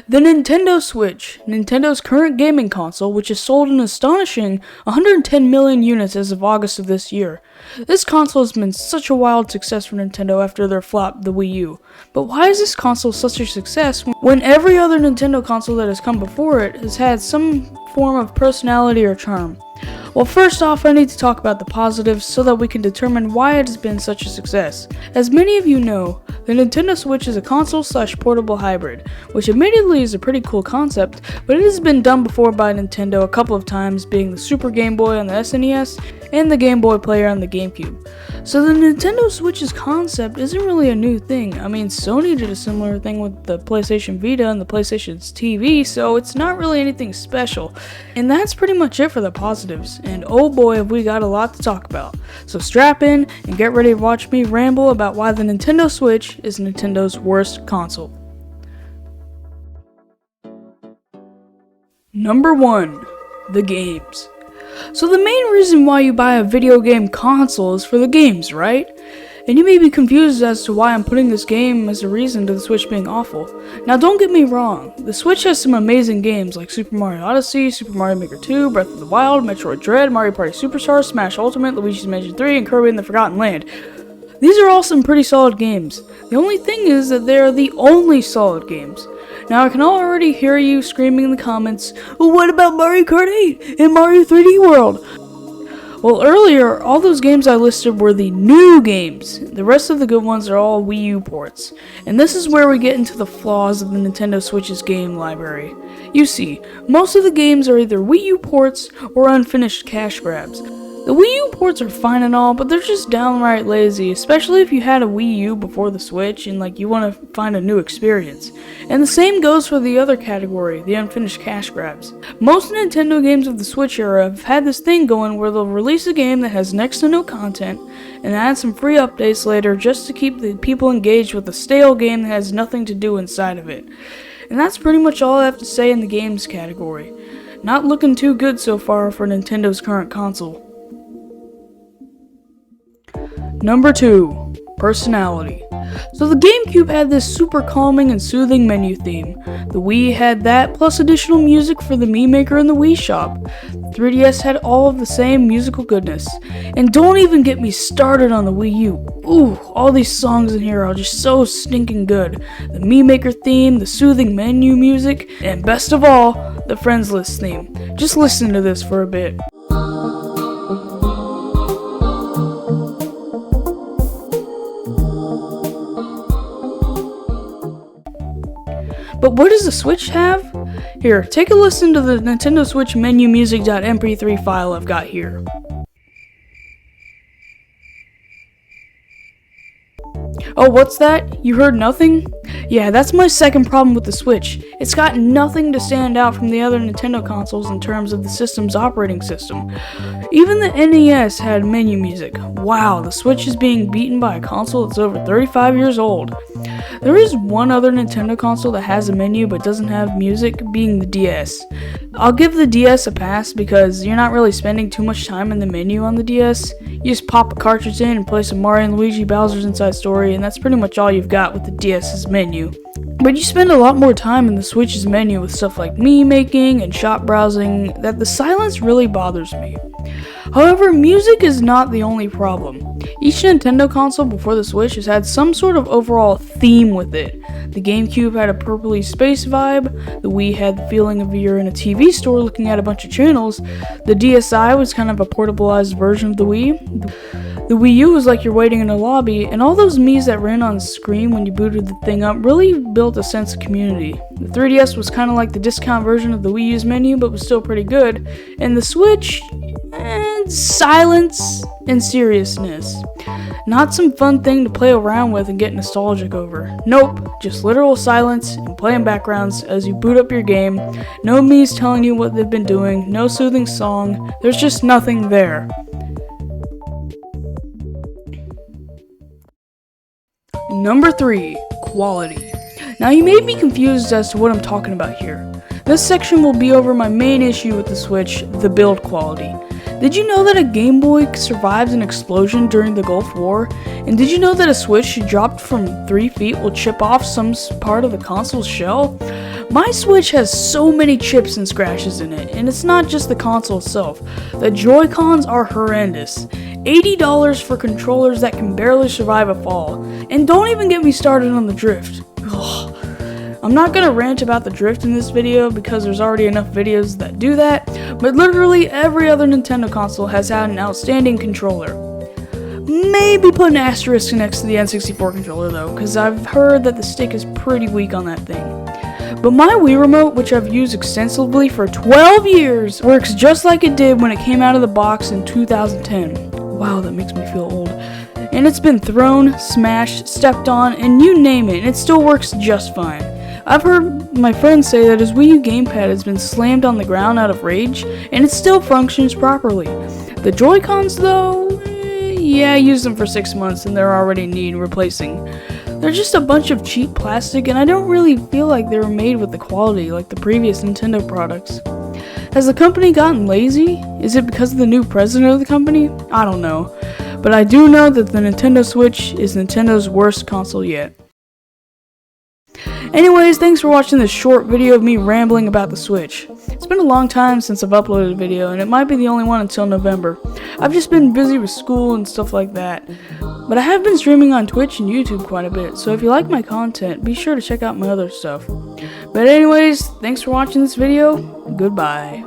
The Nintendo Switch, Nintendo's current gaming console, which has sold an astonishing 110 million units as of August of this year. This console has been such a wild success for Nintendo after their flop, the Wii U. But why is this console such a success when every other Nintendo console that has come before it has had some form of personality or charm? Well, first off, I need to talk about the positives so that we can determine why it has been such a success. As many of you know, the Nintendo Switch is a console/portable hybrid, which admittedly is a pretty cool concept, but it has been done before by Nintendo a couple of times, being the Super Game Boy on the SNES and the Game Boy Player on the GameCube. So the Nintendo Switch's concept isn't really a new thing. I mean, Sony did a similar thing with the PlayStation Vita and the PlayStation's TV, so it's not really anything special. And that's pretty much it for the positives, and oh boy have we got a lot to talk about. So strap in and get ready to watch me ramble about why the Nintendo Switch is Nintendo's worst console. Number 1. The games. So the main reason why you buy a video game console is for the games, right? And you may be confused as to why I'm putting this game as a reason to the Switch being awful. Now don't get me wrong, the Switch has some amazing games like Super Mario Odyssey, Super Mario Maker 2, Breath of the Wild, Metroid Dread, Mario Party Superstars, Smash Ultimate, Luigi's Mansion 3, and Kirby and the Forgotten Land. These are all some pretty solid games. The only thing is that they are the only solid games. Now I can already hear you screaming in the comments, well, what about Mario Kart 8 and Mario 3D World? Well, earlier, all those games I listed were the new games. The rest of the good ones are all Wii U ports. And this is where we get into the flaws of the Nintendo Switch's game library. You see, most of the games are either Wii U ports or unfinished cash grabs. The Wii U ports are fine and all, but they're just downright lazy, especially if you had a Wii U before the Switch and you want to find a new experience. And the same goes for the other category, the unfinished cash grabs. Most Nintendo games of the Switch era have had this thing going where they'll release a game that has next to no content and add some free updates later just to keep the people engaged with a stale game that has nothing to do inside of it. And that's pretty much all I have to say in the games category. Not looking too good so far for Nintendo's current console. Number 2. Personality. So the GameCube had this super calming and soothing menu theme. The Wii had that, plus additional music for the Mii Maker and the Wii Shop. The 3DS had all of the same musical goodness. And don't even get me started on the Wii U. Ooh, all these songs in here are just so stinking good. The Mii Maker theme, the soothing menu music, and best of all, the Friends List theme. Just listen to this for a bit. But what does the Switch have? Here, take a listen to the Nintendo Switch menu music.mp3 file I've got here. Oh, what's that? You heard nothing? Yeah, that's my second problem with the Switch. It's got nothing to stand out from the other Nintendo consoles in terms of the system's operating system. Even the NES had menu music. Wow, the Switch is being beaten by a console that's over 35 years old. There is one other Nintendo console that has a menu but doesn't have music, being the DS. I'll give the DS a pass because you're not really spending too much time in the menu on the DS. You just pop a cartridge in and play some Mario and Luigi Bowser's Inside Story, and that's pretty much all you've got with the DS's menu. But you spend a lot more time in the Switch's menu with stuff like Mii making and shop browsing that the silence really bothers me. However, music is not the only problem. Each Nintendo console before the Switch has had some sort of overall theme with it. The GameCube had a purpley space vibe, the Wii had the feeling of you're in a TV store looking at a bunch of channels, the DSi was kind of a portableized version of the Wii, the Wii U was like you're waiting in a lobby, and all those Miis that ran on screen when you booted the thing up really built a sense of community. The 3DS was kind of like the discount version of the Wii U's menu, but was still pretty good, and the Switch, silence and seriousness. Not some fun thing to play around with and get nostalgic over. Nope, just literal silence and playing backgrounds as you boot up your game. No Mii's telling you what they've been doing, no soothing song, there's just nothing there. Number 3, quality. Now you may be confused as to what I'm talking about here. This section will be over my main issue with the Switch, the build quality. Did you know that a Game Boy survived an explosion during the Gulf War? And did you know that a Switch dropped from 3 feet will chip off some part of the console's shell? My Switch has so many chips and scratches in it, and it's not just the console itself. The Joy-Cons are horrendous. $80 for controllers that can barely survive a fall. And don't even get me started on the drift. Ugh. I'm not gonna rant about the drift in this video because there's already enough videos that do that, but literally every other Nintendo console has had an outstanding controller. Maybe put an asterisk next to the N64 controller though, because I've heard that the stick is pretty weak on that thing. But my Wii Remote, which I've used extensively for 12 years, works just like it did when it came out of the box in 2010. Wow, that makes me feel old. And it's been thrown, smashed, stepped on, and you name it, and it still works just fine. I've heard my friends say that his Wii U gamepad has been slammed on the ground out of rage, and it still functions properly. The Joy-Cons though, yeah, I used them for 6 months and they're already in need replacing. They're just a bunch of cheap plastic, and I don't really feel like they were made with the quality like the previous Nintendo products. Has the company gotten lazy? Is it because of the new president of the company? I don't know. But I do know that the Nintendo Switch is Nintendo's worst console yet. Anyways, thanks for watching this short video of me rambling about the Switch. It's been a long time since I've uploaded a video, and it might be the only one until November. I've just been busy with school and stuff like that. But I have been streaming on Twitch and YouTube quite a bit, so if you like my content, be sure to check out my other stuff. But anyways, thanks for watching this video. Goodbye.